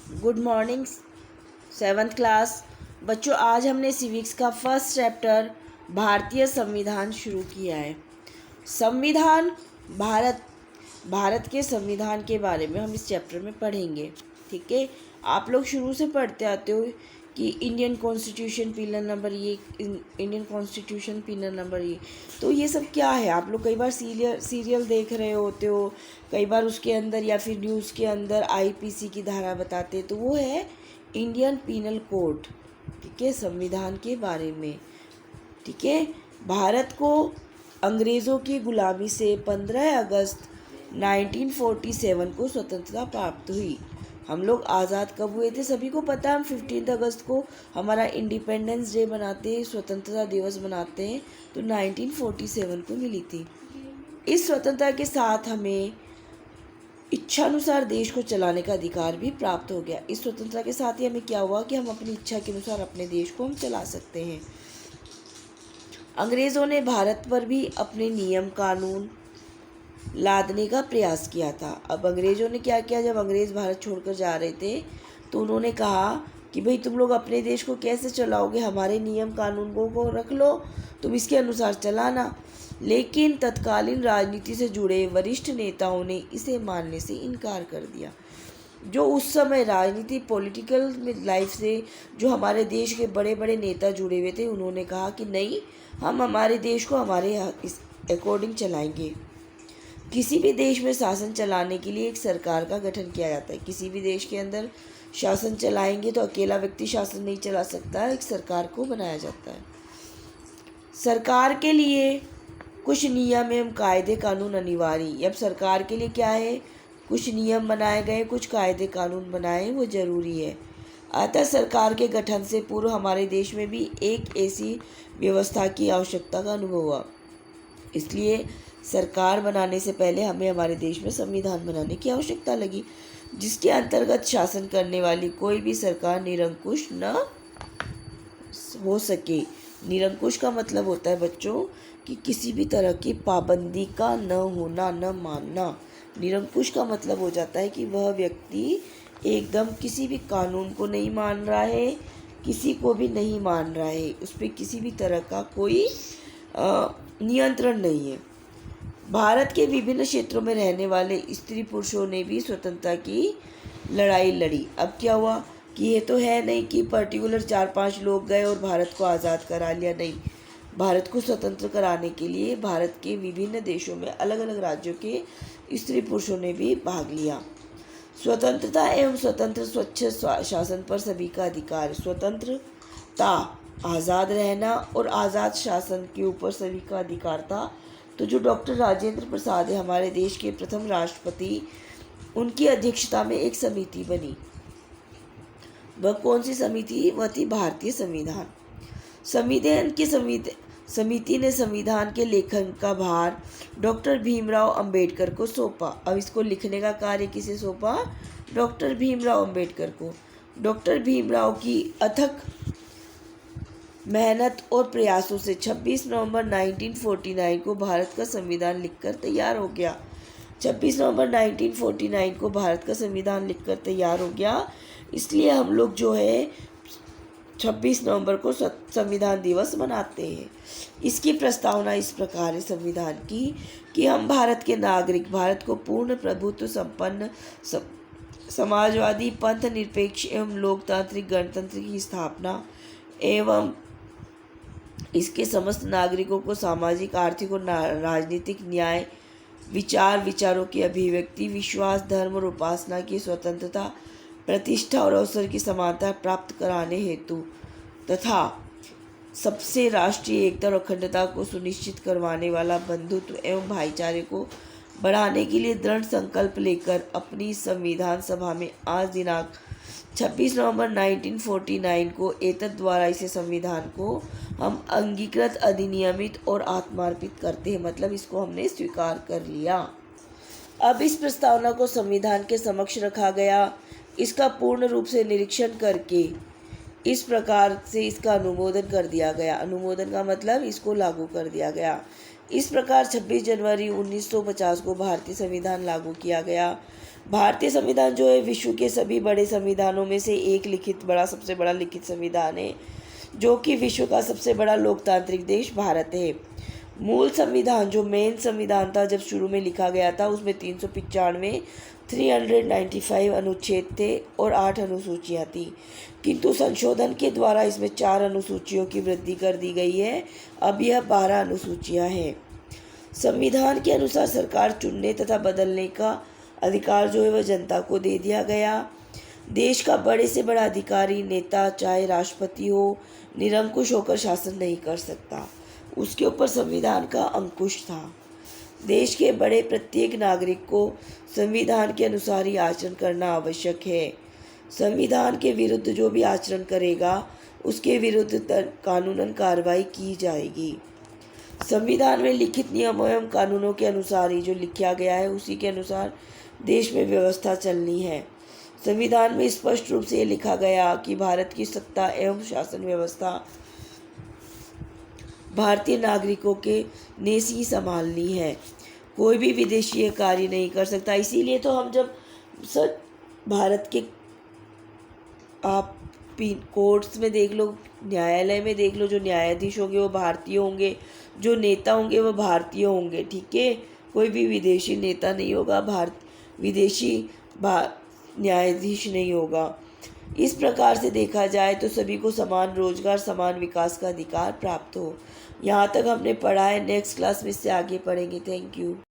Good morning seventh class बच्चों। आज हमने सिविक्स का फर्स्ट चैप्टर भारतीय संविधान शुरू किया है। संविधान भारत के संविधान के बारे में हम इस चैप्टर में पढ़ेंगे। ठीक है, आप लोग शुरू से पढ़ते आते हो कि इंडियन कॉन्स्टिट्यूशन पिलर नंबर ये, इंडियन कॉन्स्टिट्यूशन पिलर नंबर ये। तो ये सब क्या है, आप लोग कई बार सीरियल देख रहे होते हो, कई बार उसके अंदर या फिर न्यूज़ के अंदर आईपीसी की धारा बताते, तो वो है इंडियन पीनल कोड। ठीक है, संविधान के बारे में। ठीक है, भारत को अंग्रेज़ों की गुलामी से 15 अगस्त 1947 को स्वतंत्रता प्राप्त हुई। हम लोग आज़ाद कब हुए थे सभी को पता है। हम 15 अगस्त को हमारा इंडिपेंडेंस डे मनाते हैं, स्वतंत्रता दिवस मनाते हैं। तो 1947 को मिली थी। इस स्वतंत्रता के साथ हमें इच्छानुसार देश को चलाने का अधिकार भी प्राप्त हो गया। इस स्वतंत्रता के साथ ही हमें क्या हुआ कि हम अपनी इच्छा के अनुसार अपने देश को हम चला सकते हैं। अंग्रेज़ों ने भारत पर भी अपने नियम कानून लादने का प्रयास किया था। अब अंग्रेज़ों ने क्या किया, जब अंग्रेज़ भारत छोड़कर जा रहे थे तो उन्होंने कहा कि भाई तुम लोग अपने देश को कैसे चलाओगे, हमारे नियम कानूनों को रख लो, तुम इसके अनुसार चलाना। लेकिन तत्कालीन राजनीति से जुड़े वरिष्ठ नेताओं ने इसे मानने से इनकार कर दिया। जो उस समय राजनीति पॉलिटिकल लाइफ से जो हमारे देश के बड़े बड़े नेता जुड़े हुए थे, उन्होंने कहा कि नहीं, हम हमारे देश को हमारे इस अकॉर्डिंग चलाएंगे। किसी भी देश में शासन चलाने के लिए एक सरकार का गठन किया जाता है। किसी भी देश के अंदर शासन चलाएंगे तो अकेला व्यक्ति शासन नहीं चला सकता, एक सरकार को बनाया जाता है। सरकार के लिए कुछ नियम एवं कायदे कानून अनिवार्य। अब सरकार के लिए क्या है, कुछ नियम बनाए गए, कुछ कायदे कानून बनाए, वो जरूरी है। अतः सरकार के गठन से पूर्व हमारे देश में भी एक ऐसी व्यवस्था की आवश्यकता का अनुभव हुआ। इसलिए सरकार बनाने से पहले हमें हमारे देश में संविधान बनाने की आवश्यकता लगी, जिसके अंतर्गत शासन करने वाली कोई भी सरकार निरंकुश न हो सके। निरंकुश का मतलब होता है बच्चों कि किसी भी तरह की पाबंदी का न होना, न मानना। निरंकुश का मतलब हो जाता है कि वह व्यक्ति एकदम किसी भी कानून को नहीं मान रहा है, किसी को भी नहीं मान रहा है, उस पर किसी भी तरह का कोई नियंत्रण नहीं है। भारत के विभिन्न क्षेत्रों में रहने वाले स्त्री पुरुषों ने भी स्वतंत्रता की लड़ाई लड़ी। अब क्या हुआ कि ये तो है नहीं कि पर्टिकुलर 4-5 लोग गए और भारत को आज़ाद करा लिया, नहीं। भारत को स्वतंत्र कराने के लिए भारत के विभिन्न देशों में अलग अलग राज्यों के स्त्री पुरुषों ने भी भाग लिया। स्वतंत्रता एवं स्वतंत्र स्वच्छ शासन पर सभी का अधिकार। स्वतंत्रता, आज़ाद रहना और आज़ाद शासन के ऊपर सभी का अधिकार था। तो जो डॉक्टर राजेंद्र प्रसाद है, हमारे देश के प्रथम राष्ट्रपति, उनकी अध्यक्षता में एक समिति बनी। वह कौन सी समिति? वह थी भारतीय संविधान। संविधान की समिति ने संविधान के लेखन का भार डॉक्टर भीमराव अंबेडकर को सौंपा। अब इसको लिखने का कार्य किसे सौंपा? डॉक्टर भीमराव अंबेडकर को। डॉक्टर भीमराव की अथक मेहनत और प्रयासों से 26 नवंबर 1949 को भारत का संविधान लिखकर तैयार हो गया। 26 नवंबर 1949 को भारत का संविधान लिखकर तैयार हो गया। इसलिए हम लोग जो है 26 नवंबर को संविधान दिवस मनाते हैं। इसकी प्रस्तावना इस प्रकार है संविधान की कि हम भारत के नागरिक, भारत को पूर्ण प्रभुत्व संपन्न समाजवादी, पंथ निरपेक्ष एवं लोकतांत्रिक गणतंत्र की स्थापना एवं इसके समस्त नागरिकों को सामाजिक, आर्थिक और राजनीतिक न्याय, विचारों की अभिव्यक्ति, विश्वास, धर्म और उपासना की स्वतंत्रता, प्रतिष्ठा और अवसर की समानता प्राप्त कराने हेतु तथा सबसे राष्ट्रीय एकता और अखंडता को सुनिश्चित करवाने वाला बंधुत्व एवं भाईचारे को बढ़ाने के लिए दृढ़ संकल्प लेकर अपनी संविधान सभा में आज दिनांक 26 नवंबर 1949 को एतद द्वारा इसे संविधान को हम अंगीकृत, अधिनियमित और आत्मार्पित करते हैं। मतलब इसको हमने स्वीकार कर लिया। अब इस प्रस्तावना को संविधान के समक्ष रखा गया। इसका पूर्ण रूप से निरीक्षण करके इस प्रकार से इसका अनुमोदन कर दिया गया। अनुमोदन का मतलब इसको लागू कर दिया गया। इस प्रकार 26 जनवरी 1950 को भारतीय संविधान लागू किया गया। भारतीय संविधान जो है विश्व के सभी बड़े संविधानों में से एक सबसे बड़ा लिखित संविधान है, जो कि विश्व का सबसे बड़ा लोकतांत्रिक देश भारत है। मूल संविधान जो मेन संविधान था जब शुरू में लिखा गया था, उसमें 395 अनुच्छेद थे और 8 अनुसूचियाँ थी, किंतु संशोधन के द्वारा इसमें 4 अनुसूचियों की वृद्धि कर दी गई है। अब यह 12 अनुसूचियाँ हैं। संविधान के अनुसार सरकार चुनने तथा बदलने का अधिकार जो है वह जनता को दे दिया गया। देश का बड़े से बड़ा अधिकारी नेता, चाहे राष्ट्रपति हो, निरंकुश होकर शासन नहीं कर सकता। उसके ऊपर संविधान का अंकुश था। देश के बड़े प्रत्येक नागरिक को संविधान के अनुसार ही आचरण करना आवश्यक है। संविधान के विरुद्ध जो भी आचरण करेगा उसके विरुद्ध कानूनन कार्रवाई की जाएगी। संविधान में लिखित नियमों एवं कानूनों के अनुसार ही जो लिखा गया है उसी के अनुसार देश में व्यवस्था चलनी है। संविधान में स्पष्ट रूप से लिखा गया कि भारत की सत्ता एवं शासन व्यवस्था भारतीय नागरिकों के ने ही संभालनी है। कोई भी विदेशी ये कार्य नहीं कर सकता। इसीलिए तो हम जब भारत के आप कोर्ट्स में देख लो, न्यायालय में देख लो, जो न्यायाधीश होंगे वो भारतीय होंगे, जो नेता होंगे वो भारतीय होंगे। ठीक है, कोई भी विदेशी नेता नहीं होगा, विदेशी न्यायाधीश नहीं होगा। इस प्रकार से देखा जाए तो सभी को समान रोजगार, समान विकास का अधिकार प्राप्त हो। यहाँ तक हमने पढ़ा है। नेक्स्ट क्लास में इससे आगे पढ़ेंगे। Thank you.